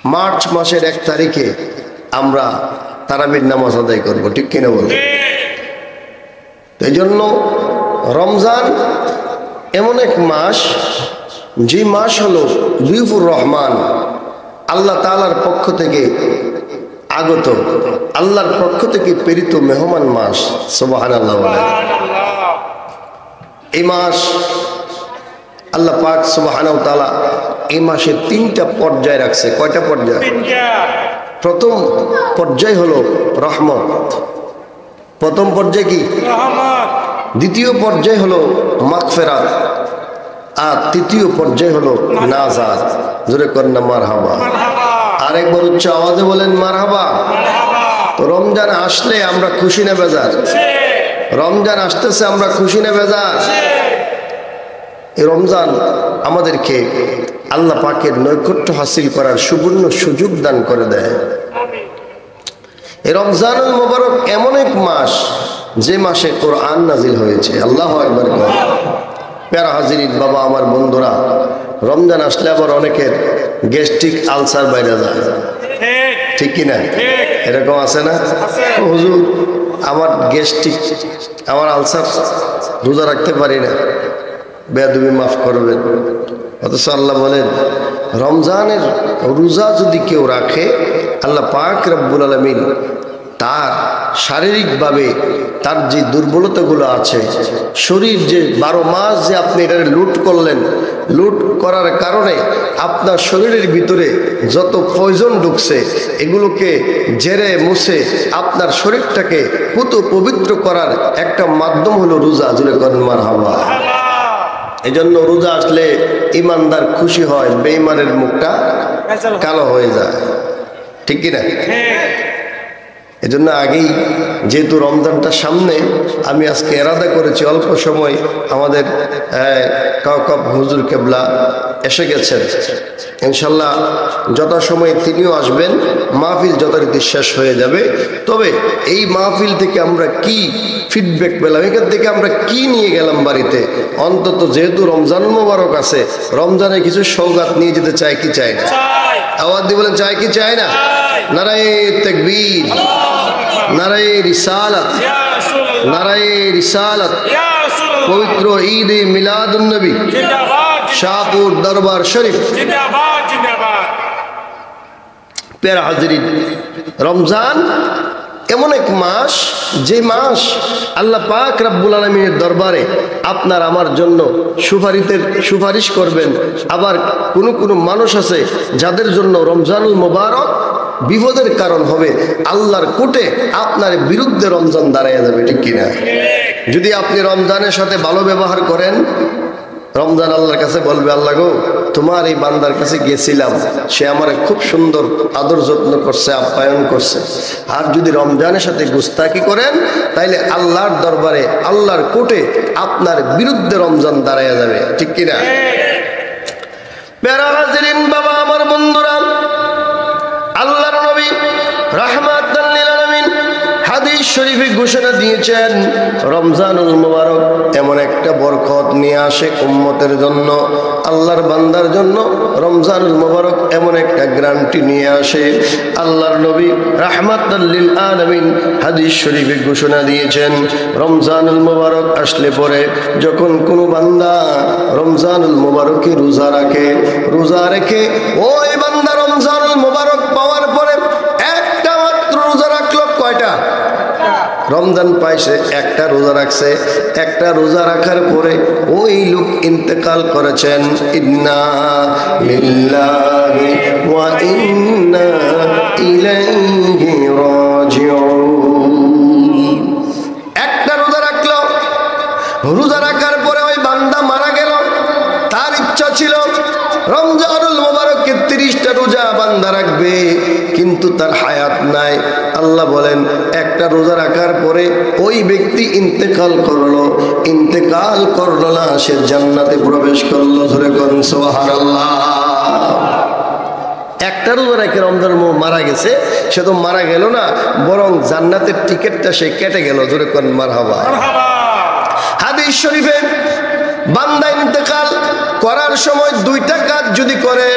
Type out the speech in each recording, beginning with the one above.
March মাসের 1 তারিখে আমরা তারাবির নামাজ আদায় করব, ঠিক কিনা বলেন? এই জন্য রমজান এমন এক মাস, যে মাস হলো বিফুর রহমান, আল্লাহ তাআলার পক্ষ থেকে আগত, আল্লাহর পক্ষ থেকে প্রেরিত মেহমান মাস। সুবহানাল্লাহ। এই মাস আল্লাহ পাক সুবহানাহু ওয়া তাআলা এই মাসে 3টা পর্যায় রাখছে। কয়টা পর্যায়? প্রথম পর্যায় হলো রহমত। প্রথম পর্যায় কি? রহমত। দ্বিতীয় পর্যায় হলো মাগফিরাত, আর তৃতীয় পর্যায় হলো নাজাত। জোরে করেন না মারহাবা। আরেকবার উচ্চ আওয়াজে বলেন মারহাবা। তো রমজান আসলে আমরা খুশি না বেজার? রমজান আসতেছে, আমরা খুশি না বেজার? এই রমজান আমাদেরকে আল্লাহ পাকের নৈকট্য হাসিল করার সুবর্ণ সুযোগ দান করে দেয়। এই রমজানুল মুবারক এমন এক মাস, যে মাসে কোরআন নাজিল হয়েছে। আল্লাহু আকবার। প্যারা হাজিরিন বাবা, আমার বন্ধুরা, রমজান আসলে আবার অনেকের গ্যাস্ট্রিক আলসার বাইরে যায়, ঠিক কিনা? এরকম আছে না? হুজুর আমার গ্যাস্ট্রিক, আমার আলসার, রোজা রাখতে পারি না, বেয়াদবি মাফ করবেন। অথচ আল্লাহ বলেন রমজানের রোজা যদি কেউ রাখে, আল্লাহ পাক রব্বুল আলামিন তার শারীরিকভাবে তার যে দুর্বলতাগুলো আছে, শরীর যে 12 মাস যে আপনি এটা লুট করলেন, লুট করার কারণে আপনার শরীরের ভিতরে যত পয়জন ঢুকছে, এগুলোকে ঝেড়ে মুছে আপনার শরীরটাকে পুত পবিত্র করার একটা মাধ্যম হলো রোজা। জুড়ে করেন মারহাবা। এই জন্য রোজা আসলে ইমানদার খুশি হয়, বেঈমানের মুখটা কালো হয়ে যায়, ঠিক কিনা? এজন্য আগেই যেহেতু রমজানটা সামনে, আমি আজকে এরাদা করেছি অল্প সময় আমাদের কাউকাব হুজুর কেবলা এসে গেছেন, ইনশাল্লাহ যথাসময়ে তিনিও আসবেন, মাহফিল যথারীতি শেষ হয়ে যাবে। তবে এই মাহফিল থেকে আমরা কি ফিডব্যাক পেলাম, এখান থেকে আমরা কি নিয়ে গেলাম বাড়িতে, অন্তত যেহেতু রমজান মোবারক আছে, রমজানে কিছু সওগাত নিয়ে যেতে চাই কি চাই না? আওয়াজ দিয়ে বলেন চাই কি চাই না? নারায়ে তাকবীর, নারায়ে রিসালাত, নারায়ে রিসালাত। পবিত্র ঈদ এ মিলাদুন নবী, শাহপুর দরবার শরীফ। প্যারা হাজিরিন, রমজান এমন এক মাস, যে মাস আল্লাহ পাক রব্বুল আলামিনের দরবারে আপনার আমার জন্য সুপারিশ করবেন। আবার কোনো মানুষ আছে যাদের জন্য রমজানুল মুবারক বিপদের কারণ হবে, আল্লাহর কোর্টে আপনার বিরুদ্ধে রমজান দাঁড়ায় যাবে, ঠিক কিনা? যদি আপনি রমজানের সাথে ভালো ব্যবহার করেন, রমজান আল্লাহর কাছে বলবে, আল্লাহ গো, তোমার এই বান্দার কাছে গেছিলাম, সে আমার খুব সুন্দর আদর যত্ন করছে, আপ্যায়ন করছে। আর যদি রমজানের সাথে গুস্তাকি করেন, তাইলে আল্লাহর দরবারে, আল্লাহর কোর্টে আপনার বিরুদ্ধে রমজান দাঁড়ায় যাবে, ঠিক কিনা? প্যারা হাজিরিন বাবা, আমার বন্ধুরা, আল্লাহর নবী রাহমাতাল লিল আলামিন হাদিস শরীফে ঘোষণা দিয়েছেন, রমজানুল মুবারক এমন একটা বরকত নিয়ে আসে উম্মতের জন্য, আল্লাহর বান্দার জন্য রমজানুল মুবারক এমন একটা গ্যারান্টি নিয়ে আসে। আল্লাহর নবী রাহমাতাল লিল আলামিন হাদিস শরীফে ঘোষণা দিয়েছেন, রমজানুল মুবারক আসলে পরে যখন কোনো বান্দা রমজানুল মুবারকে রোজা রেখে ওই বান্দা রমজানুল মুবারক পাওয়ার পরে একটা মাত্র রোজা রাখলো। কয়টা? রমজান পাইছে, একটা রোজা রাখছে। একটা রোজা রাখার পরে ওই লোক ইন্তেকাল করেছেন। ইন্না লিল্লাহি ওয়া ইন্না ইলাইহি রাজিউন। একটা রোজা রাখলো, রোজা রাখার পরে ওই বান্দা মারা গেল। তার ইচ্ছা ছিল রমজানুল মুবারকে 30টা রোজা বান্দা রাখবে, কিন্তু তার হায়াত নাই। আল্লাহ বলেন একটা রোজা রাখার পরে ওই ব্যক্তি ইন্তেকাল করলো না, সে জান্নাতে প্রবেশ করলো। ধরে কোন সুবহানাল্লাহ। একটা রোজা রেখে রমজান মারা গেছে, সে তো মারা গেল না, বরং জান্নাতের টিকিটটা সে কেটে গেল। ধরে কোন মারহাবা। হাদিস শরীফে বান্দা ইন্তেকাল করার সময় 2টা কাজ যদি করে,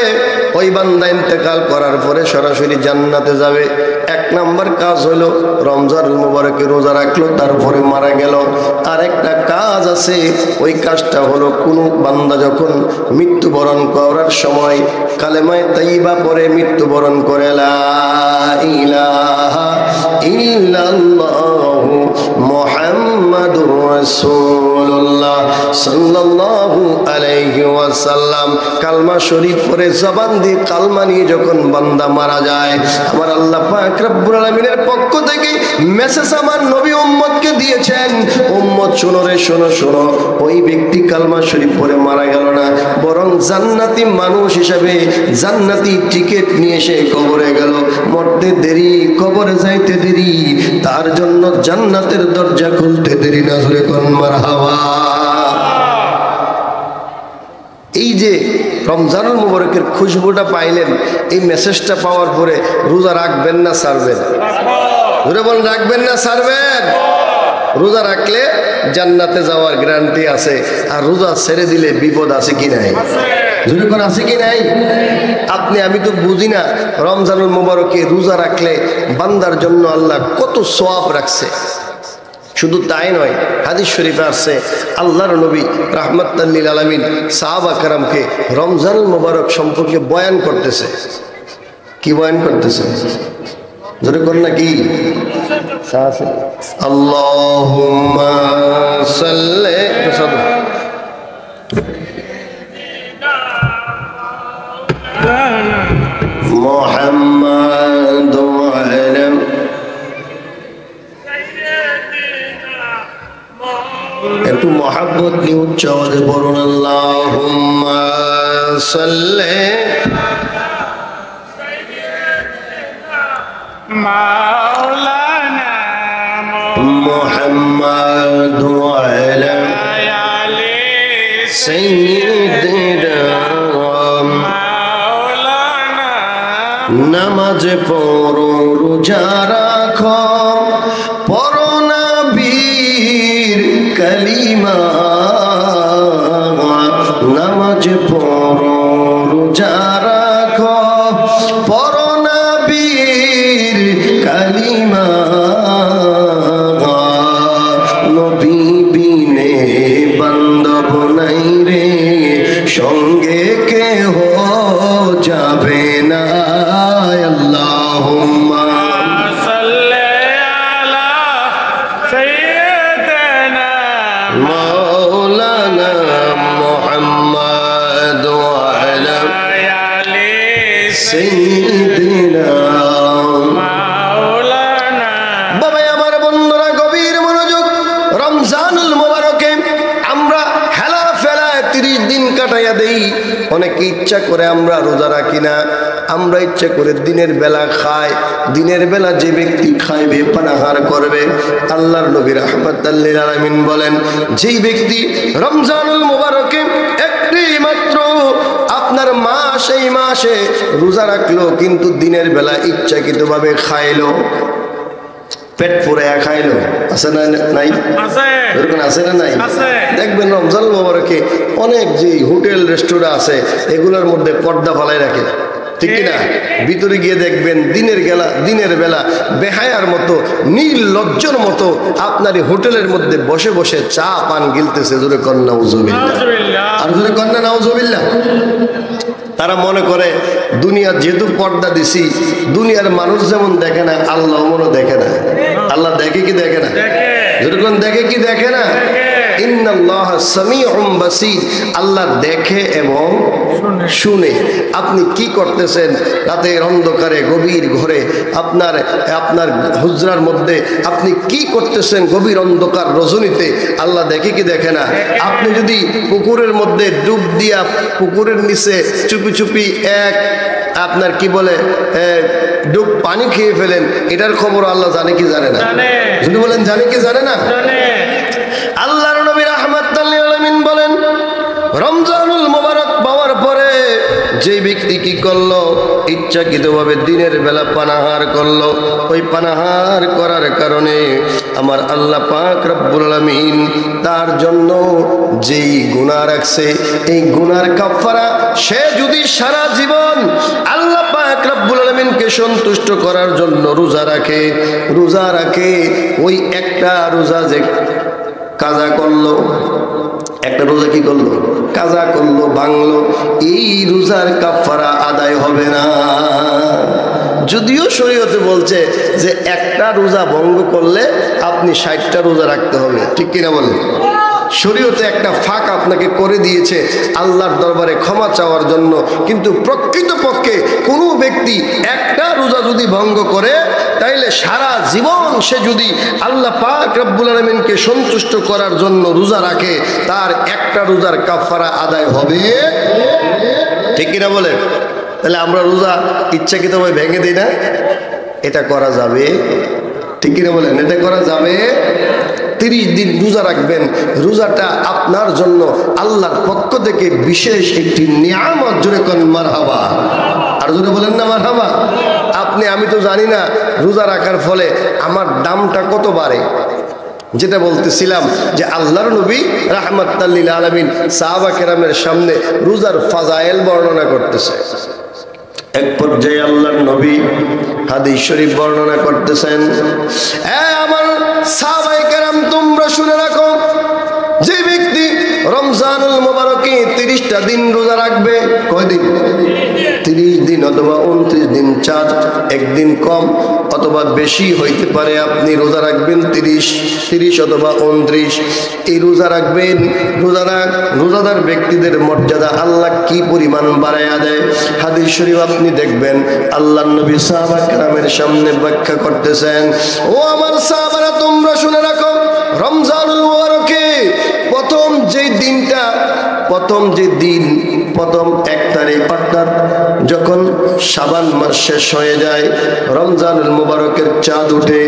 ওই বান্দা ইন্তেকাল করার পরে সরাসরি জান্নাতে যাবে। এক নাম্বার কাজ হলো রমজানুল মুবারকে রোজা রাখলো, তারপরে মারা গেল। আর একটা কাজ আছে, ওই কাজটা হলো কোনো বান্দা যখন মৃত্যুবরণ করার সময় কালেমায়ে তাইয়্যিবা পড়ে মৃত্যুবরণ করে, লা ইলাহা ইল্লাল্লাহু মুহাম্মাদুর রাসূলুল্লাহ সাল্লাল্লাহু আলাইহি ওয়াসাল্লাম কালমা শরীফ পড়ে জবান দিয়ে কালমা নিয়ে যখন বান্দা মারা যায়, আমার আল্লাহ পাক রব্বুল আলামিনের পক্ষ থেকে মেসেজ আমার নবী উম্মতকে দিয়েছেন, উম্মত শোনো রে, শোনো শোনো, ওই ব্যক্তি কালমা শরীফ পড়ে মারা গেল না, বরং জান্নাতি মানুষ হিসাবে জান্নাতি টিকিট নিয়ে সে কবরে গেল। মরতে দেরি, কবরে যাইতে দেরি, তার জন্য জান্নাতের দরজা খুলতে দেরি না। জোরে কোন মারহাবা। এই যে রমজানুল মুবারকের খুশবুটা পাইলেন, এই মেসেজটা পাওয়ার পরে রোজা রাখবেন না ছাড়বেন? জোরে বলেন, রাখবেন না ছাড়বেন? রোজা রাখলে জান্নাতে যাওয়ার গ্যারান্টি আছে, আর রোজা ছেড়ে দিলে বিপদ আছে কি নাই? জোরে কোন আছে কি নাই? আপনি আমি তো বুঝি না রমজানুল মুবারকে রোজা রাখলে বান্দার জন্য আল্লাহ কত সওয়াব রাখছে। শুধু তাই নয়, হাদিস শরীফে আসছে আল্লাহর নবী রাহমাতাল লিল আলামিন সাহাবা কেরামকে রমজানুল মুবারক সম্পর্কে বয়ান করতেছে। কি বয়ান করতেছে? জোরে কোন না কি? আল্লাহুম্মা সাল্লি মুহাম্মাদ ওয়া আলা একটু মহাব্বত নিয়ে উচ্চ আওয়াজে বলুন, আল্লাহুম্মা সাল্লি মাওলানা মুহাম্মাদ ওয়া আলা আলি সাইয়্যিদিনা মাওলানা। নামাজ পড়ো, রোজা রাখো, পড়ো নবীর কালিমা। নামাজ পড়ো, রোজা রাখো, পড়ো নবীর কালিমা। নবী বিনে বান্ধব নাই রে, সঙ্গে কেহ যাবে না। আল্লাহুম্মা সাল্লি আলা সাইয়্যিদিনা মাওলানা মুহাম্মাদ ওয়া আলা আলি সাইয়্যিদিনা মাওলানা। বাবা আমার বন্ধুরা, গভীর মনোযোগ। রমজানুল মুবারকে আমরা হেলা ফেলায় 30 দিন কাটাইয়া দেই। অনেকে ইচ্ছা করে আমরা রোজা রাখি না, আমরা ইচ্ছা করে দিনের বেলা খাই। দিনের বেলা যে ব্যক্তি খাইবে, পানাহার করবে, আল্লাহর নবী রাহমাতাল লিল আলামিন বলেন, যেই ব্যক্তি রমজানুল মুবারকে একটি মাত্র আপনার মাস, এই মাসে রোজা রাখলো, কিন্তু দিনের বেলা ইচ্ছাকৃতভাবে খাইলো, পেট পুরে খাইলো, আছে না নাই? এরকম আছে না নাই? দেখবেন রমজানুল মুবারকে অনেক যে হোটেল রেস্টুরেন্ট আছে, এগুলোর মধ্যে পর্দা ফালাই রাখে, ঠিক কিনা? ভিতরে গিয়ে দেখবেন দিনের বেলা বেহায়ার মতো, নির্লজ্জর মতো আপনার হোটেলের মধ্যে বসে বসে চা পান গিলতেছে। জোরে কন্যা নাউজুবিল্লাহ, আর জোরে কন্যা নাউজুবিল্লাহ। তারা মনে করে দুনিয়ার যেহেতু পর্দা দিছি, দুনিয়ার মানুষ যেমন দেখে না, আল্লাহ মনও দেখে না। আল্লাহ দেখে কি দেখে না? যেরকম দেখে কি দেখে না? ইন্নাল্লাহ সামিউম বাসীর, আল্লাহ দেখে এবং শুনে। আপনি কি করতেছেন রাতের অন্ধকারে গভীর ঘরে, আপনার হুজরার মধ্যে আপনি কি করতেছেন গভীর অন্ধকার রজনীতে, আল্লাহ দেখে কি দেখে না? আপনি যদি পুকুরের মধ্যে ডুব দিয়া পুকুরের নিচে চুপি চুপি আপনার কি বলে ডুব পানি খেয়ে ফেলেন, এটার খবর আল্লাহ জানে কি জানে না? যদি বলেন জানে কি জানে না? আল্লাহর নবী রাহমাতাল লিল আলামিন বলেন, রমজানুল মুবারক পাওয়ার পরে যে ব্যক্তি কি করলো, ইচ্ছাকৃতভাবে দিনের বেলা পানাহার করলো, ওই পানাহার করার কারণে আমার আল্লাহ পাক রব্বুল আলামিন তার জন্য যেই গুনাহ রাখছে, এই গুনার কাফারা সে যদি সারা জীবন সন্তুষ্ট করার জন্য রোজা রাখে ওই একটা রোজা যে কাজা করলো, একটা রোজা কি করলো? কাজা করলো, ভাঙলো, এই রোজার কাফারা আদায় হবে না। যদিও শরীয়তে বলছে যে একটা রোজা ভঙ্গ করলে আপনি 60টা রোজা রাখতে হবে, ঠিক কিনা বলেন? শরীয়তে একটা ফাঁক আপনাকে করে দিয়েছে আল্লাহর দরবারে ক্ষমা চাওয়ার জন্য। কিন্তু প্রকৃতপক্ষে কোনো ব্যক্তি একটা রোজা যদি ভঙ্গ করে, তাইলে সারা জীবন সে যদি আল্লাহ পাক রব্বুল আলামিনকে সন্তুষ্ট করার জন্য রোজা রাখে, তার একটা রোজার কাফারা আদায় হবে, ঠিক কিনা বলে? তাহলে আমরা রোজা ইচ্ছাকৃতভাবে ভেঙে দিই না, এটা করা যাবে, ঠিক কিনা বলেন? এটা করা যাবে। 30 দিন রোজা রাখবেন, রোজাটা আপনার জন্য আল্লাহর পক্ষ থেকে বিশেষ একটি নিয়ামত। জোরে কোন মারহাবা, আর জোরে বলেন না মারহাবা। আমি তো জানি না রোজা রাখার ফলে আমার দামটা কত বাড়ে। যেটা বলতেছিলাম যে আল্লাহর নবী রাহমাতুল লিল আলামিন সাহাবা কেরামের সামনে রোজার ফাজাইল বর্ণনা করতেছে। এক পর্যায়ে আল্লাহর নবী হাদিস শরীফ বর্ণনা করতেছেন, আমার সাহাবায়ে কেরাম তোমরা শুনে রাখো, যে ব্যক্তি রমজানুল মুবারকে 30টা দিন রোজা রাখবে, কয়দিন? 30 দিন অথবা 29 দিন, চার একদিন কম অথবা বেশি হইতে পারে। আপনি রোজা রাখবেন 30 অথবা 29, এই রোজা রাখবেন। রোজাদার ব্যক্তিদের মর্যাদা আল্লাহ কি পরিমাণ বাড়াইয়া দেয়। হাদিস শরীফ আপনি দেখবেন আল্লাহর নবী সাহাবা কেরামের সামনে ব্যাখ্যা করতেছেন, ও আমার সাহাবারা তোমরা শুনে রাখো, রমজানুল মুবারকে প্রথম যে দিন প্রথম 1 তারিখ, অর্থাৎ যখন শাবান মাস শেষ হয়ে যায়, রমজানুল মুবারকের চাঁদ উঠে,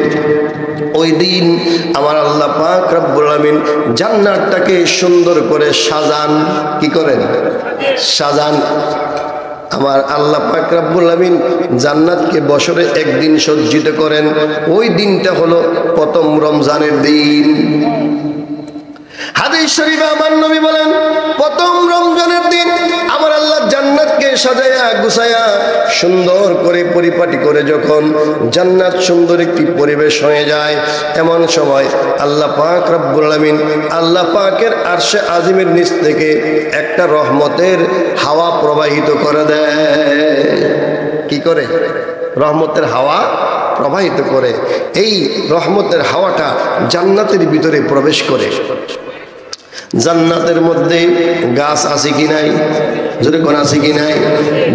ওই দিন আমার আল্লাহ পাক রব্বুল আলামিন জান্নাতটাকে সুন্দর করে সাজান। কি করেন? সাজান। আমার আল্লাহ পাক রব্বুল আলামিন জান্নাতকে বছরে একদিন সজ্জিত করেন। ওই দিনটা হলো প্রথম রমজানের দিন। হাদিস শরীফে আমার নবী বলেন, প্রথম রমজানের দিন আমার আল্লাহ জান্নাতকে সাজায়া গুছায়া সুন্দর করে পরিপাটি করে যখন জান্নাত সুন্দর একটি পরিবেশ হয়ে যায়, এমন সময় আল্লাহ পাক রব্বুল আলামিন আল্লাহ পাকের আরশে আজিমের নিচ থেকে একটা রহমতের হাওয়া প্রবাহিত করে দেয়। কি করে? রহমতের হাওয়া প্রবাহিত করে। এই রহমতের হাওয়াটা জান্নাতের ভিতরে প্রবেশ করে। জান্নাতের মধ্যে গাছ আছে কি নাই? যদি কোন আছে কি নাই?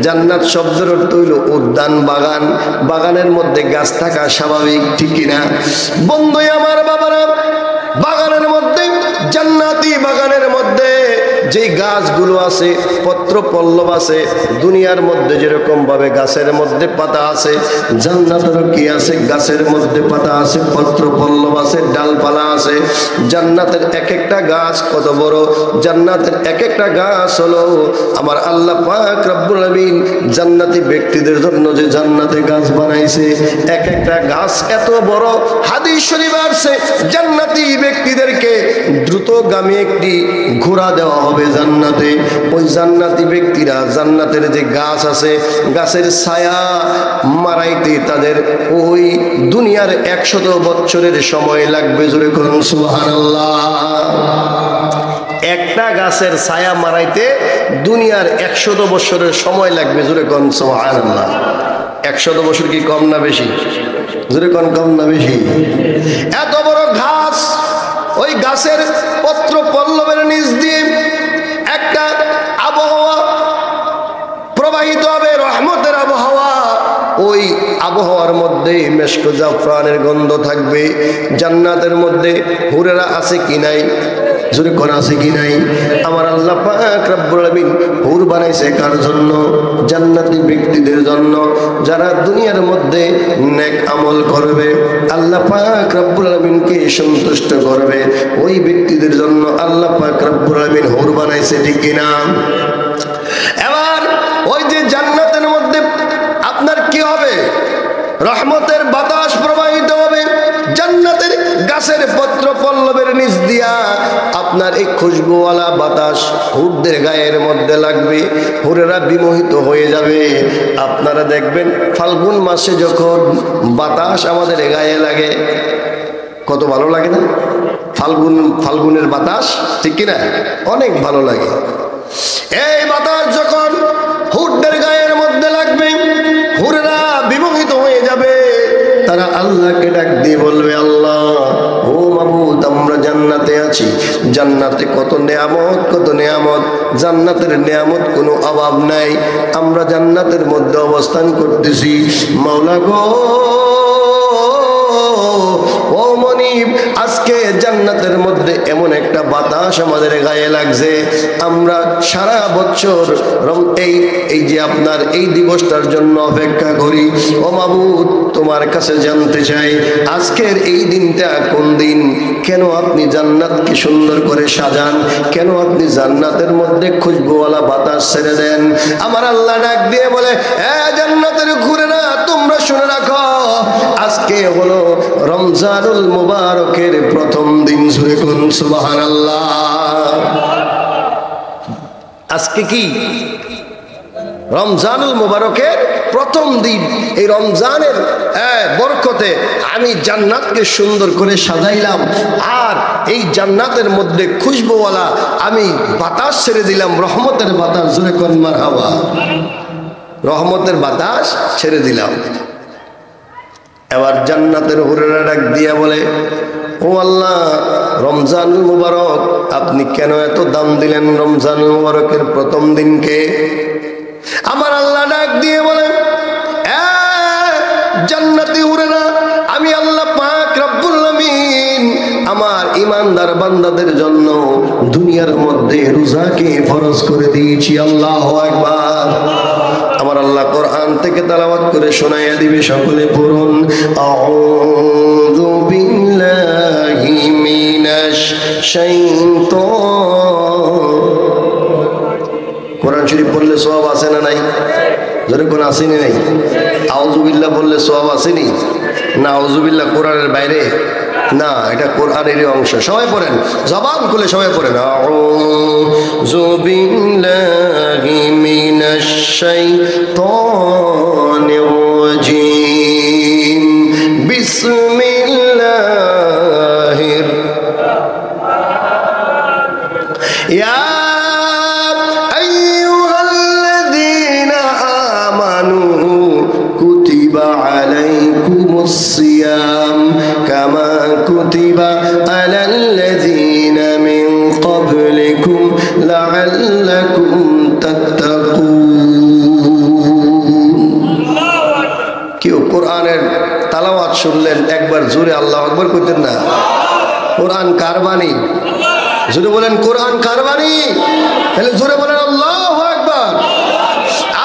জান্নাত শব্দের অর্থ হইল উদ্যান, বাগান। বাগানের মধ্যে গাছ থাকা স্বাভাবিক, ঠিক কিনা? বন্ধু আমার বাবারা, বাগানের মধ্যে, জান্নাতি বাগানের মধ্যে যে গাছগুলো আছে, পত্র পল্লব আছে, দুনিয়ার মধ্যে যেরকম ভাবে গাছের মধ্যে পাতা আছে, জান্নাতেরও কি আছে? গাছের মধ্যে পাতা আছে, পত্র পল্লব আছে, ডালপালা আছে। জান্নাতের এক একটা গাছ কত বড়! জান্নাতের এক একটা গাছ হলো আমার আল্লাহ পাক রব্বুল আলামিন জান্নাতি ব্যক্তিদের জন্য যে জান্নাতে গাছ বানাইছে, এক একটা গাছ এত বড়। হাদিস শরীফে আছে জান্নাতি ব্যক্তিদেরকে দ্রুতগামী একটি ঘোড়া দেওয়া হবে জান্নাতে। ওই জান্নাতি ব্যক্তিরা জান্নাতের যে গাছ আছে, গাছের ছায়া মারাইতে তাদের ওই দুনিয়ার 100 বছরের সময় লাগবে। জোরে করুন সুবহানাল্লাহ। একটা গাছের ছায়া মারাইতে দুনিয়ার 100 বছরের সময় লাগবে। জোরে করুন সুবহানাল্লাহ। 100 বছর কি কম না বেশি? জোরে করুন, কম না বেশি? এত বড় গাছ, ওই গাছের পত্র পল্লবের নিচ দিয়ে একটা আবহাওয়া প্রবাহিত হবে, রহমতের আবহাওয়া। ওই আবহাওয়ার মধ্যে মেশক জাফরানের গন্ধ থাকবে। জান্নাতের মধ্যে হুরেরা আছে কি নাই? জোরে কোন আছে কি নাই? আমার আল্লাহ পাক রব্বুল আলামিন হুর বানাইছে কার জন্য? জান্নাতি ব্যক্তিদের জন্য, যারা দুনিয়ার মধ্যে নেক আমল করবে, আল্লাহ পাক রব্বুল আলামিনকে সন্তুষ্ট করবে, ওই ব্যক্তিদের জন্য আল্লাহ পাক রব্বুল আলামিন হুর বানাইছে, ঠিক কিনা? এবার ওই যে জান্নাতের মধ্যে আপনার কি হবে? রহমতের বাতাস প্রবাহিত হবে। জান্নাতের গাছের পত্র পল্লবের নিচ দিয়া আপনার এই খুশবুওয়ালা বাতাস হুরদের গায়ের মধ্যে লাগবে। হুরেরা বিমোহিত হয়ে যাবে। আপনি আপনারা দেখবেন ফাল্গুন মাসে যখন বাতাস আমাদের গায়ে লাগে কত ভালো লাগে না? ফাল্গুনের বাতাস, ঠিক কিনা? অনেক ভালো লাগে। এই বাতাস যখন হুরদের গায়ের মধ্যে লাগবে, হুররা বিমোহিত হয়ে যাবে, তারা আল্লাহকে ডাক দিয়ে বলবে, আল্লাহ ও মাবুদ, আমরা জান্নাতে আছি, জান্নাতে কত নেয়ামত, কত নেয়ামত, জান্নাতের নেয়ামত কোনো অভাব নাই, আমরা জান্নাতের মধ্যে অবস্থান করতেছি, মাওলা গো ও মনিব, আজকে জান্নাতের মধ্যে এমন একটা বাতাস আমাদের গায়ে লাগছে, আমরা সারা বছর এই যে আপনার এই দিবসটার জন্য অপেক্ষা করি। ও মাবুদ, তোমার কাছে জানতে চাই আজকের এই দিনটা কোন দিন? কেন আপনি জান্নাতকে সুন্দর করে সাজান? কেন আপনি জান্নাতের মধ্যে খুশবুওয়ালা বাতাস ছেড়ে দেন? আমার আল্লাহ ডাক দিয়ে বলে, জান্নাতের ঘুরেরা, তোমরা শুনে রাখো, আজকে হলো রমজানুল মুবারকের প্রথম দিন। জোরে কোন সুবহানাল্লাহ। আজকে কি রমজানুল মুবারকের প্রথম দিন। এই রমজানের বরকতে আমি জান্নাতকে সুন্দর করে সাজাইলাম, আর এই জান্নাতের মধ্যে খুশবুওয়ালা আমি বাতাস ছেড়ে দিলাম, রহমতের বাতাস। জোরে কোন মারহাবা। রহমতের বাতাস ছেড়ে দিলাম। এবার জান্নাতের হুরেরা ডাক দিয়া বলে, ও আল্লাহ, রমজানুল মুবারক আপনি কেন এত দাম দিলেন রমজানুল মুবারকের প্রথম দিনকে? আমার আল্লাহ ডাক দিয়ে বলে, জান্নাতি হুরেরা, আমি আল্লাহ পাক রব্বুল আমিন আমার ইমানদার বান্দাদের জন্য দুনিয়ার মধ্যে রোজাকে ফরজ করে দিয়েছি। আল্লাহু আকবার। আমার আল্লাহ কোরআন থেকে তেলাওয়াত করে শোনাইয়া দিবে, সকলে পড়ুন, আউযু বিল্লাহি মিনাশ শাইতানির। কোরআন শরীফ পড়লে সওয়াব আছে না নাই? জোরে কোন আসেনি নাই? আউযু বিল্লাহ বললে সওয়াব আসেনি না? আউযু বিল্লাহ কোরআনের বাইরে না, এটা কোরআনেরই অংশ। সবাই পড়েন, জবান খুলে সবাই পড়েন, আউযু বিল্লাহি মিনাশ শাইতানির রাজিম, বিসমিল্লাহির ইয়া আইয়ুহাল্লাযীনা আমানু কুতিবা আলাইকুমুস সিয়াম কামা কুতিবা আলাল্লাযীনা মিন ক্বাবলিকুম লাআল্লাকুম তাত্তাকুন। কেউ কোরআনের তেলাওয়াত শুনলেন, একবার জোরে আল্লাহু আকবার কইতেন না? কোরআন কার বাণী? জোরে বলেন, কোরআন কার বাণী? তাহলে জোরে বলেন আল্লাহু আকবার।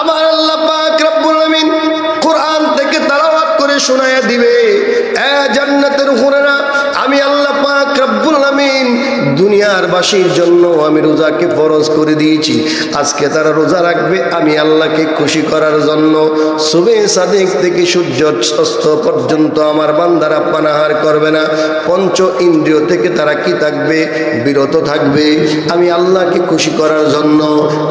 আমার আল্লাহ পাক রব্বুল আমিন কোরআন থেকে তেলাওয়াত করে শোনায়া দিবে, জান্নাতের হুরেরা, আমি আল্লাহ পাক রব্বুল আমিন দুনিয়ার বাসীর জন্য আমি রোজাকে ফরজ করে দিয়েছি। আজকে তারা রোজা রাখবে আমি আল্লাহকে খুশি করার জন্য। সুবহে সাদিক থেকে সূর্য অস্ত পর্যন্ত আমার বান্দারা পানাহার করবে না। পঞ্চ ইন্দ্রিয় থেকে তারা কি থাকবে? বিরত থাকবে। আমি আল্লাহকে খুশি করার জন্য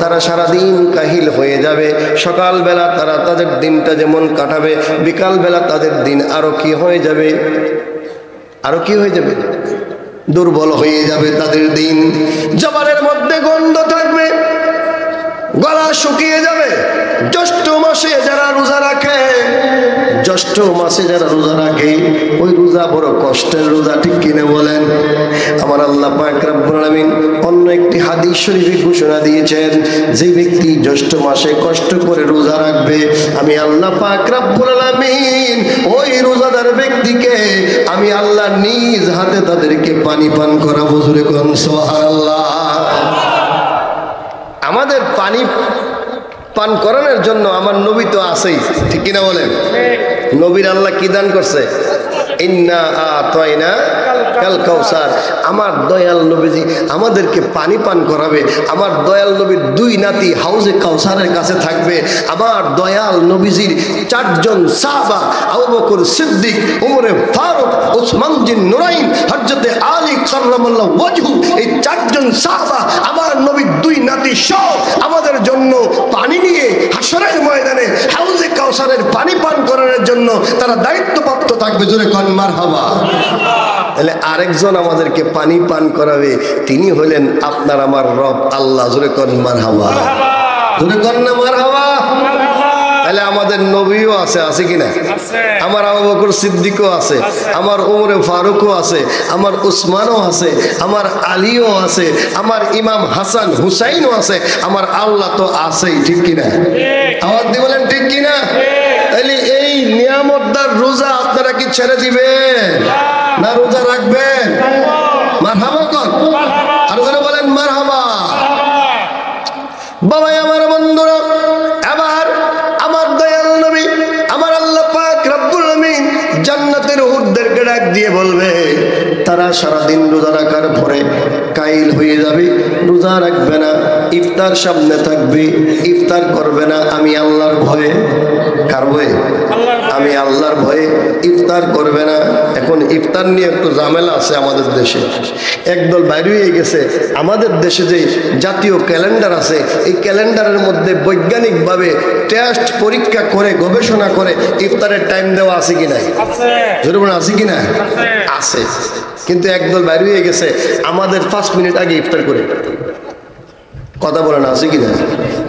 তারা সারাদিন কাহিল হয়ে যাবে। সকালবেলা তারা তাদের দিনটা যেমন কাটাবে, বিকালবেলা তাদের দিন আরো কি হয়ে যাবে? আরো কি হয়ে যাবে? দুর্বল হয়ে যাবে তাদের দিন। জবানের মধ্যে গন্ধ থাকবে, গলা শুকিয়ে যাবে। জ্যৈষ্ঠ মাসে যারা রোজা রাখে, জ্যৈষ্ঠ মাসে যারা রোজা রাখে, ওই রোজা বড় কষ্টের রোজা, ঠিক কিনা বলেন? আমার আল্লাহ পাক রব্বুল আমিন অন্য একটি হাদিস শরীফে ঘোষণা দিয়েছেন, যে ব্যক্তি জ্যৈষ্ঠ মাসে কষ্ট করে রোজা রাখবে, আমি আল্লাহ পাক রব্বুল আমিন ওই রোজাদার ব্যক্তিকে আমি আল্লাহ নিজ হাতে তাদেরকে পানি পান করাবো। জোরে কোন সুবহানাল্লাহ। আমাদের পানি পান করানোর জন্য আমার নবী তো আছেই, ঠিক কিনা বলেন? নবীর আল্লাহ কি দান করছে? ইন্না আতাইনা কাল কাউসার। আমার দয়াল নবীজি আমাদেরকে পানি পান করাবে। আমার দয়াল নবীর দুই নাতি হাউজে কাউসারের কাছে থাকবে। আমার দয়াল নবীজির চারজন সাহাবা, আবু বকর সিদ্দিক, ওমরে ফারুক, উসমান বিন নুরাইন, হযরতে আলী কাররামাল্লাহু ওয়াজহু, এই চারজন সাহাবা আমার নবীর দুই নাতি সহ আমাদের জন্য পানি নিয়ে হাসরের ময়দানে হাউজে কাউসারের পানি পান করানোর জন্য তারা দায়িত্বপ্রাপ্ত থাকবে। জোরে কোন মারহাবা। তাহলে আরেকজন আমাদেরকে পানি পান করাবে, তিনি হলেন আপনার আমার রব আল্লাহ। জোরে কোন মারহাবা। জোরে কোন না মারহাবা। তাহলে আমাদের নবীও আছে, আছে কিনা? আমার আবু বকর সিদ্দিকও আছে, আমার ওমরে ফারুকও আছে, আমার উসমানও আছে, আমার আলীও আছে, আমার ইমাম হাসান হুসাইনও আছে, আমার আল্লাহ তো আছেই। ঠিক কিনা? আওয়াজ দিয়ে বলেন ঠিক কিনা? তাহলে এই নিয়ামতদার রোজা আপনারা কি ছেড়ে দিবেন না রোজা রাখবেন? মারহাবা কর, আর করে বলেন মারহাবা। বাবা আমার বন্ধুরা, এবার আমার দয়াল নবী আমার আল্লাহ পাক রব্বুল আমিন জান্নাতের হুরদেরকে ডাক দিয়ে বলবে, তারা সারাদিন রোজা রাখার পরে কাইল হয়ে যাবে, রোজা রাখবে না, ইফতার সামনে থাকবে, ইফতার করবে না। আমি আল্লাহর ভয়ে, কার ভয়ে? আমি আল্লাহর ভয়ে ইফতার করবে না। এখন ইফতার নিয়ে একটু ঝামেলা আছে আমাদের দেশে। একদল বাইরে হয়ে গেছে, আমাদের দেশে যে জাতীয় ক্যালেন্ডার আছে, এই ক্যালেন্ডারের মধ্যে বৈজ্ঞানিকভাবে টেস্ট পরীক্ষা করে গবেষণা করে ইফতারের টাইম দেওয়া আছে কিনা? জরুরি আছে কিনা? আছে। কিন্তু একদল বাইরে হয়ে গেছে, আমাদের 5 মিনিট আগে ইফতার করে। কথা বলেন আছে কিনা?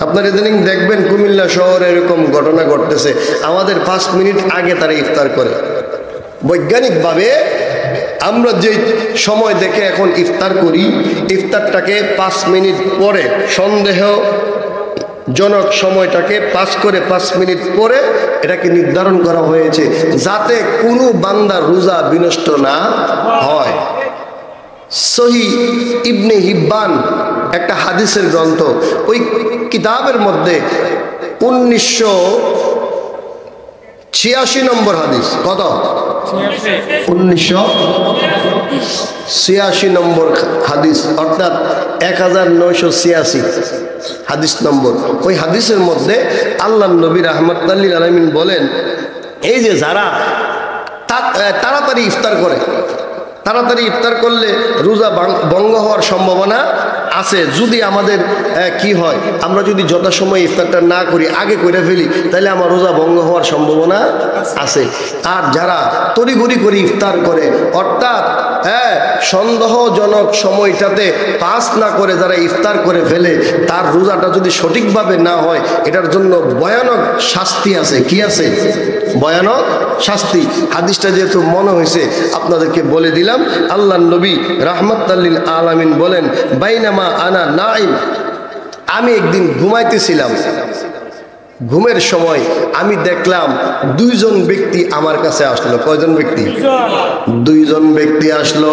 আপনার ইদানিং দেখবেন কুমিল্লা শহরে এরকম ঘটনা ঘটতেছে, আমাদের 5 মিনিট আগে তারা ইফতার করে। বৈজ্ঞানিকভাবে আমরা যে সময় দেখে এখন ইফতার করি, ইফতারটাকে 5 মিনিট পরে, সন্দেহজনক সময়টাকে পাস করে 5 মিনিট পরে এটাকে নির্ধারণ করা হয়েছে, যাতে কোনো বান্দার রোজা বিনষ্ট না হয়। সহিহ ইবনে হিব্বান একটা হাদিসের গ্রন্থ, ওই কিতাবের মধ্যে 1986 নম্বর হাদিস। কত? 1986 নম্বর হাদিস, অর্থাৎ 1986 হাদিস নম্বর। ওই হাদিসের মধ্যে আল্লাহ নবী রাহমাতুল লিল আলামিন বলেন, এই যে যারা তাড়াতাড়ি ইফতার করে, তাড়াতাড়ি ইফতার করলে রোজা ভঙ্গ হওয়ার সম্ভাবনা আছে। যদি আমাদের কি হয়, আমরা যদি যথাসময়ে ইফতারটা না করি, আগে করে ফেলি, তাহলে আমার রোজা ভঙ্গ হওয়ার সম্ভাবনা আছে। আর যারা তড়িঘড়ি করে ইফতার করে, অর্থাৎ সন্দেহজনক সময়টাতে পাস না করে যারা ইফতার করে ফেলে, তার রোজাটা যদি সঠিকভাবে না হয়, এটার জন্য ভয়ানক শাস্তি আছে। কি আছে? ভয়ানক শাস্তি। হাদিসটা যেহেতু মনে হয়েছে আপনাদেরকে বলে দিলাম। আল্লাহ নবী রাহমাতুল লিল আলামিন বলেন, বাইনামা আনা নাইম, আমি একদিন ঘুমাইতেছিলাম, ঘুমের সময় আমি দেখলাম 2 জন ব্যক্তি আমার কাছে আসলো। কয়জন ব্যক্তি? 2 জন ব্যক্তি আসলো।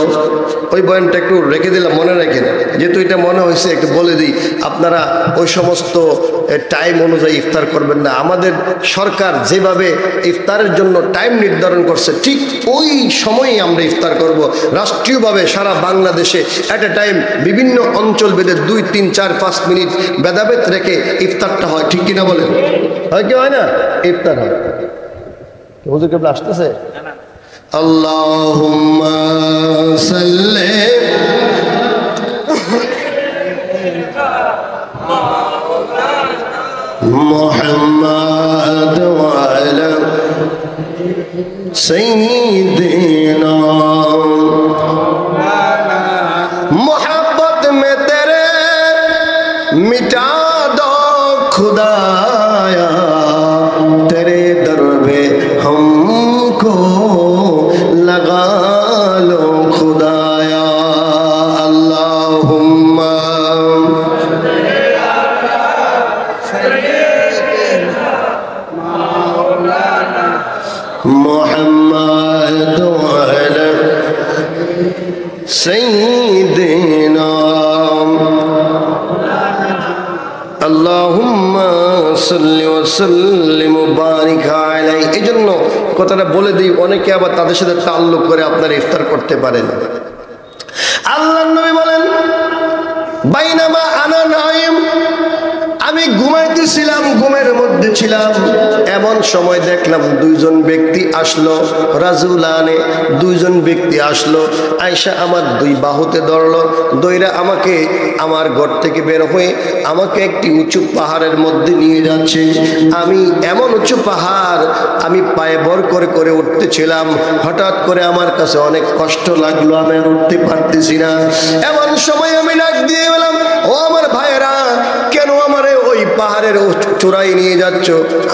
ওই বয়ানটা একটু রেখে দিলাম, মনে রাখেন, যেহেতু এটা মনে হয়েছে একটু বলে দিই। আপনারা ওই সমস্ত টাইম অনুযায়ী ইফতার করবেন না। আমাদের সরকার যেভাবে ইফতারের জন্য টাইম নির্ধারণ করছে, ঠিক ওই সময়েই আমরা ইফতার করব। রাষ্ট্রীয়ভাবে সারা বাংলাদেশে এট এ টাইম বিভিন্ন অঞ্চল ভেদে 2, 3, 4, 5 মিনিট ভেদাভেদ রেখে ইফতারটা হয়। ঠিক কিনা বলেন? হয় কি হয় না? ইফতার হয়। হুজুর কেবল আসতেছে। আল্লাহুম্মা সাল্লি মুহাম্মাদ ওয়া আলা সাইয়্যিদিনা मोहब्बत में तेरे मिटा दो खुदाया, तेरे दर पे हमको लगा लो खुदाया। अल्लाहुम्मा मुहम्मद वाला सय्यिदिना আল্লাহুম্মা সাল্লি ওয়া সাল্লিম ওয়া বারিক আলাইহি। এই জন্য কথাটা বলে দিই, অনেকে আবার তাদের সাথে তাল্লুক করে আপনারা ইফতার করতে পারেন। আল্লাহর নবী বলেন, বাইনামা আনা নাইম, আমি ঘুমাইতেছিলাম, ঘুমের মধ্যে ছিলাম, এমন সময় দেখলাম দুইজন ব্যক্তি আসলো, রাজুলানে, দুইজন ব্যক্তি আসলো, আয়সা আমার দুই বাহুতে ধরলো, দইরা আমাকে আমার ঘর থেকে বের হয়ে আমাকে একটি উঁচু পাহাড়ের মধ্যে নিয়ে যাচ্ছে। আমি এমন উঁচু পাহাড়, আমি পায়ে ভর করে করে উঠতেছিলাম, হঠাৎ করে আমার কাছে অনেক কষ্ট লাগলো, আমি আর উঠতে পারতেছি না। এমন সময় আমি ডাক দিয়ে বললাম, ও আমার ভাইয়েরা, কেন আমারে ওই পাহাড়ের চূড়ায় নিয়ে যাচ্ছ?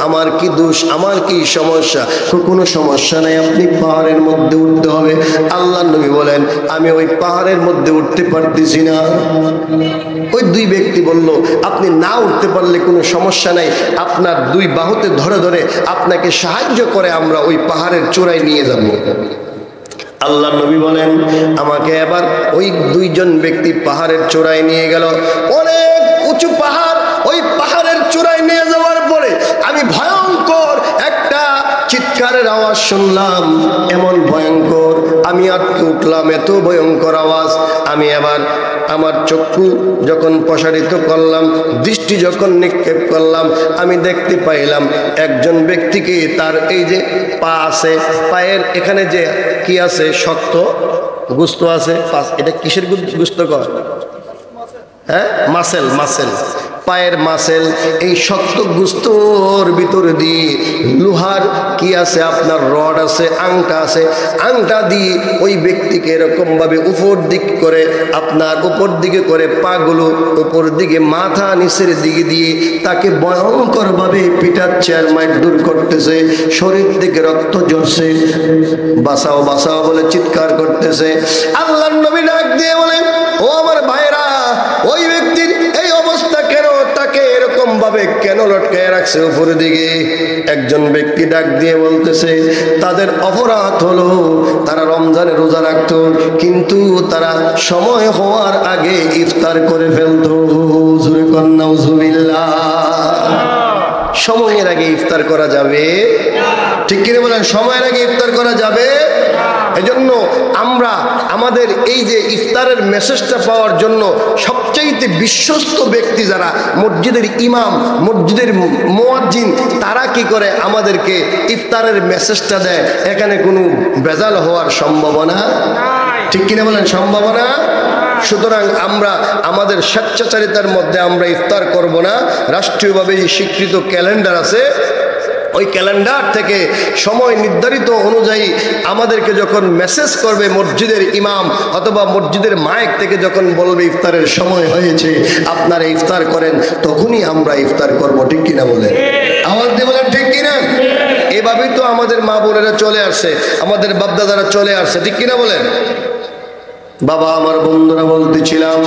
আমার কি দোষ, আমার কি সমস্যা? কোনো সমস্যা নাই, আপনি পাহাড়ের মধ্যে উঠতে হবে। আল্লাহর নবী বলেন, আমি ওই পাহাড়ের মধ্যে উঠতে পারতেছি না। ওই দুই ব্যক্তি বলল, আপনি না উঠতে পারলে কোনো সমস্যা নাই, আপনার দুই বাহুতে ধরে ধরে আপনাকে সাহায্য করে আমরা ওই পাহাড়ের চূড়ায় নিয়ে যাব। আল্লাহ নবী বলেন, আমাকে এবার ওই দুইজন ব্যক্তি পাহাড়ের চূড়ায় নিয়ে গেল। অনেক উঁচু পাহাড়, ওই পাহাড়ের চূড়ায় নিয়ে যাওয়ার পরে আমি ভয়ঙ্কর একটা চিৎকারের আওয়াজ শুনলাম, এমন ভয়ঙ্কর, আমি আটকে উঠলাম, এত ভয়ঙ্কর আওয়াজ। আমি এবার আমার চক্ষু যখন প্রসারিত করলাম, দৃষ্টি যখন নিক্ষেপ করলাম, আমি দেখতে পাইলাম একজন ব্যক্তিকে, তার এই যে পা আছে, পায়ের এখানে যে কি আছে, শক্ত গোস্ত আছে, এটা কিসের গোস্ত কর? হ্যাঁ, মাসেল, মাসেল, পায়ের মাসেল, এই শক্ত গোস্তর ভিতরে দিয়ে লোহার কি আছে, আপনার রড আছে, আংটা আছে, আংটা দিয়ে ওই ব্যক্তিকে এরকম ভাবে উপর দিক করে, আপনার উপর দিকে করে পাগুলো উপর দিকে, মাথা নিচের দিকে দিয়ে তাকে ভয়ঙ্কর ভাবে পিটাচ্ছে আর মারধর করতেছে, শরীর থেকে রক্ত ঝরছে, বাঁচাও বাঁচাও বলে চিৎকার করতেছে। আল্লাহর নবী ডাক দিয়ে বলে, ও আমার ভাইরা, ওই ব্যক্তির এই অবস্থা কেন, তাকে এরকম ভাবে কেন লটকায় রাখছে উপরের দিকে? একজন ব্যক্তি ডাক দিয়ে বলতেছে, তাদের অপরাধ হলো তারা রমজানে রোজা রাখতো, কিন্তু তারা সময় হওয়ার আগে ইফতার করে ফেলতো। জোরে কন্যা নাউজুবিল্লাহ। সময়ের আগে ইফতার করা যাবে? ঠিক কিনা বলেন? সময়ের আগে ইফতার করা যাবে? এজন্য আমরা আমাদের এই যে ইফতারের মেসেজটা পাওয়ার জন্য সবচাইতে বিশ্বস্ত ব্যক্তি যারা, মসজিদের ইমাম, মসজিদের মুয়াজ্জিন, তারা কি করে আমাদেরকে ইফতারের মেসেজটা দেয়। এখানে কোনো ভেজাল হওয়ার সম্ভাবনা, ঠিক কিনা বলেন? সম্ভাবনা। সুতরাং আমরা আমাদের স্বেচ্ছাচারিতার মধ্যে আমরা ইফতার করব না। রাষ্ট্রীয়ভাবে স্বীকৃত ক্যালেন্ডার আছে, ওই ক্যালেন্ডার থেকে সময় নির্ধারিত অনুযায়ী আমাদেরকে যখন মেসেজ করবে মসজিদের ইমাম অথবা মসজিদের মাইক থেকে যখন বলবে ইফতারের সময় হয়েছে, আপনারা ইফতার করেন, তখনই আমরা ইফতার করব। ঠিক কিনা বলেন? আওয়াজ দিয়ে বলেন ঠিক কিনা? এভাবেই তো আমাদের মা বোনেরা চলে আসছে, আমাদের বাপদাদারা চলে আসছে। ঠিক কিনা বলেন? বাবা, আমার বন্ধুরা বলতেছিলাম,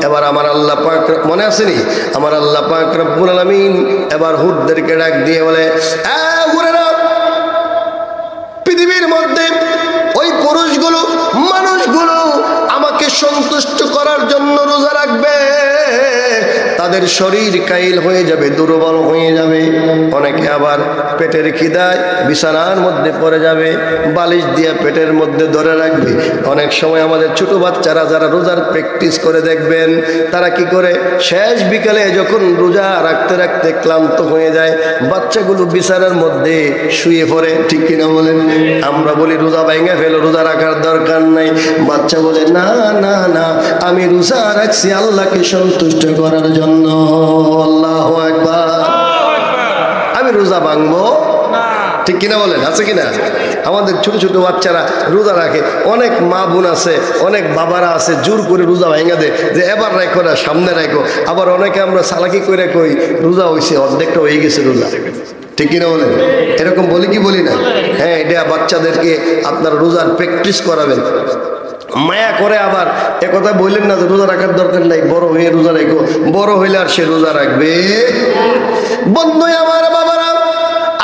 এবার আমার আল্লাহ পাক, মনে আসেনি? আমার আল্লাহ পাক রব্বুল আলামিন এবার হুরদেরকে ডাক দিয়ে বলে, হুরেরা, পৃথিবীর মধ্যে ওই পুরুষগুলো, মানুষগুলো আমাকে সন্তুষ্ট করার জন্য রোজা রাখবে, তাদের শরীর কাইল হয়ে যাবে, দুর্বল হয়ে যাবে। অনেকে আবার পেটের খিদায় বিছানার মধ্যে পড়ে যাবে, বালিশ দিয়ে পেটের মধ্যে ধরে রাখবে। অনেক সময় আমাদের ছোট বাচ্চারা যারা রোজার প্র্যাকটিস করে দেখবেন, তারা কি করে, শেষ বিকালে যখন রোজা রাখতে রাখতে ক্লান্ত হয়ে যায়, বাচ্চাগুলো বিছানার মধ্যে শুয়ে পড়ে। ঠিক কিনা বলেন? আমরা বলি রোজা ভেঙে ফেলো, রোজা রাখার দরকার নাই। বাচ্চা বলে, না না না, আমি রোজা রাখছি আল্লাহকে সন্তুষ্ট করার জন্য। আল্লাহু আকবার। আমি রোজা ভাঙবো? ঠিক কিনা বলেন? আছে কিনা? আমাদের ছোট ছোট বাচ্চারা রোজা রাখে, অনেক মা বোন আছে, অনেক বাবারা আছে, জোর করে রোজা ভাঙা দেয় যে এবার রাখো না, সামনে রাখো। আবার অনেকে আমরা চালাকি করে কই রোজা হয়েছে, অর্ধেকটা হয়ে গেছে রোজা। ঠিক কিনা বলেন? এরকম বলি কি বলি না? হ্যাঁ, এটা বাচ্চাদেরকে আপনার রোজার প্র্যাকটিস করাবেন, মায়া করে। আবার একথা বললেন না যে রোজা রাখার দরকার নাই, বড় হয়ে রোজা রাখো, বড় হইলে আর সে রোজা রাখবে। বন্ধু আমার, বাবারা,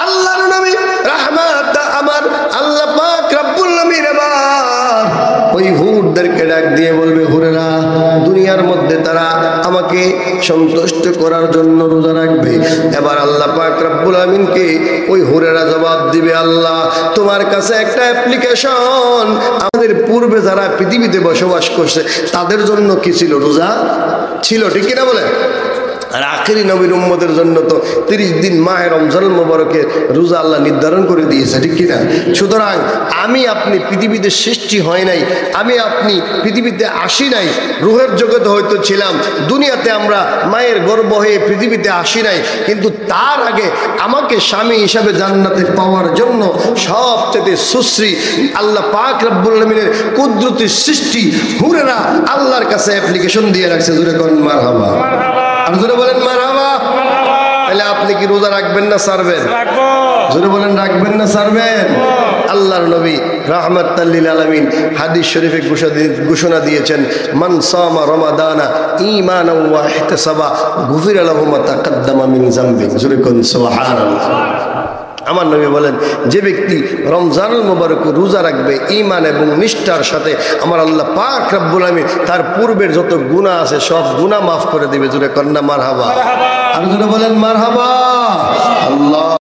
আল্লাহর নবী রাহমাত, আমার আল্লাহ পাক রব্বুল আলামিন এবার ওই হুরদেরকে ডাক দিয়ে বলবে, হুরেরা, দুনিয়ার মধ্যে তারা আমাকে সন্তুষ্ট করার জন্য রোজা রাখবে। এবার আল্লাহ পাক রব্বুল আলামিনকে ওই হুরেরা জবাব দিবে, আল্লাহ, তোমার কাছে একটা অ্যাপ্লিকেশন, আমাদের পূর্বে যারা পৃথিবীতে বসবাস করছে তাদের জন্য কি ছিল? রোজা ছিল। ঠিক কিনা বলে? আর আখেরি নবীর উম্মতের জন্য তো 30 দিন মাহে রমজানুল মুবারকের রোজা আল্লাহ নির্ধারণ করে দিয়েছে, ঠিক কিনা? সুতরাং আমি আপনি পৃথিবীতে সৃষ্টি হয় নাই, আমি আপনি পৃথিবীতে আসি নাই, রুহের জগতে হয়তো ছিলাম, দুনিয়াতে আমরা মায়ের গর্ভ হয়ে পৃথিবীতে আসি নাই, কিন্তু তার আগে আমাকে স্বামী হিসাবে জান্নাতে পাওয়ার জন্য সবচেয়ে সুশ্রী আল্লাহ পাক রব্বুল আলামিনের কুদরতি সৃষ্টি হুরেরা আল্লাহর কাছে অ্যাপ্লিকেশন দিয়ে রাখছে। জোরে কোন মারহাবা, আর জোরে বলেন মারহাবা। তাহলে আপনি কি রোজা রাখবেন না ছাড়বেন? জোরে বলেন রাখবেন না ছাড়বেন? আল্লাহর নবী রাহমাতাল লিল আলামিন হাদিস শরীফে ঘোষণা দিয়েছেন, মান সামা রমাদানা ঈমানান ওয়া ইহতিসাবা গুফিরা লাহু মা তাকাদ্দামা মিন যামবি। জোরে কোন সুবহানাল্লাহ। আমার নবী বলেন, যে ব্যক্তি রমজানুল মুবারক রোজা রাখবে ঈমান এবং নিষ্ঠার সাথে, আমার আল্লাহ পাক রব্বুল আলামিন তার পূর্বের যত গুনাহ আছে সব গুনাহ মাফ করে দিবে। জোরে কন্না মারহাবা, আর জোরে বলেন মারহাবা। আল্লাহ